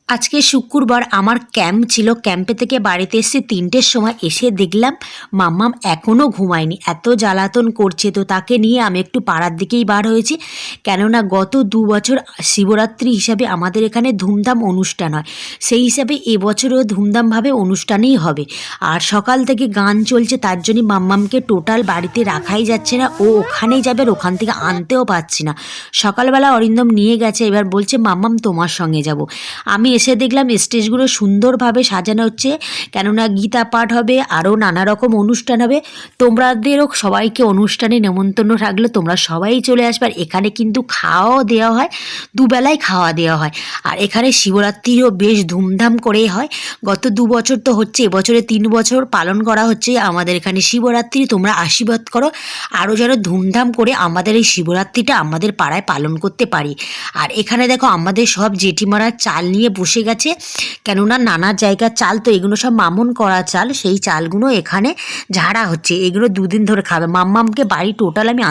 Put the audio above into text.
আজকে শুক্রবার আমার ক্যাম্প ছিল। ক্যাম্পে থেকে বাড়িতে এসে ৩টের সময় এসে দেখলাম মাম্মাম এখনও ঘুমায়নি, এত জ্বালাতন করছে। তো তাকে নিয়ে আমি একটু পাড়ার দিকেই বার হয়েছি, কেননা গত ২ বছর শিবরাত্রি হিসাবে আমাদের এখানে ধুমধাম অনুষ্ঠান হয়, সেই হিসাবে এবছরও ধুমধামভাবে অনুষ্ঠানই হবে। আর সকাল থেকে গান চলছে, তার জন্যই মাম্মামকে টোটাল বাড়িতে রাখাই যাচ্ছে না, ও ওখানেই যাবে আর ওখান থেকে আনতেও পারছি না। সকালবেলা অরিন্দম নিয়ে গেছে, এবার বলছে মাম্মাম তোমার সঙ্গে যাব। আমি এসে দেখলাম স্টেজগুলো সুন্দরভাবে সাজানো হচ্ছে, কেননা গীতা পাঠ হবে, আরও নানা রকম অনুষ্ঠান হবে। তোমাদেরও সবাইকে অনুষ্ঠানে নেমন্তন্ন থাকলে তোমরা সবাই চলে আসবে। আর এখানে কিন্তু খাওয়াও দেওয়া হয়, দুবেলায় খাওয়া দেওয়া হয়। আর এখানে শিবরাত্রিও বেশ ধুমধাম করেই হয়। গত ২ বছর তো হচ্ছে, এবছরে ৩ বছর পালন করা হচ্ছে আমাদের এখানে শিবরাত্রি। তোমরা আশীর্বাদ করো আরও যেন ধুমধাম করে আমাদের এই শিবরাত্রিটা আমাদের পাড়ায় পালন করতে পারি। আর এখানে দেখো আমাদের সব জেঠিমারা চাল নিয়ে বসে গেছে, কেননা নানা জায়গার চাল তো, এগুলো সব মামুন করা চাল, সেই চালগুলো এখানে ঝাড়া হচ্ছে। এগুলো ২ দিন ধরে খাবে। মাম্মামকে বাড়ি টোটাল আমি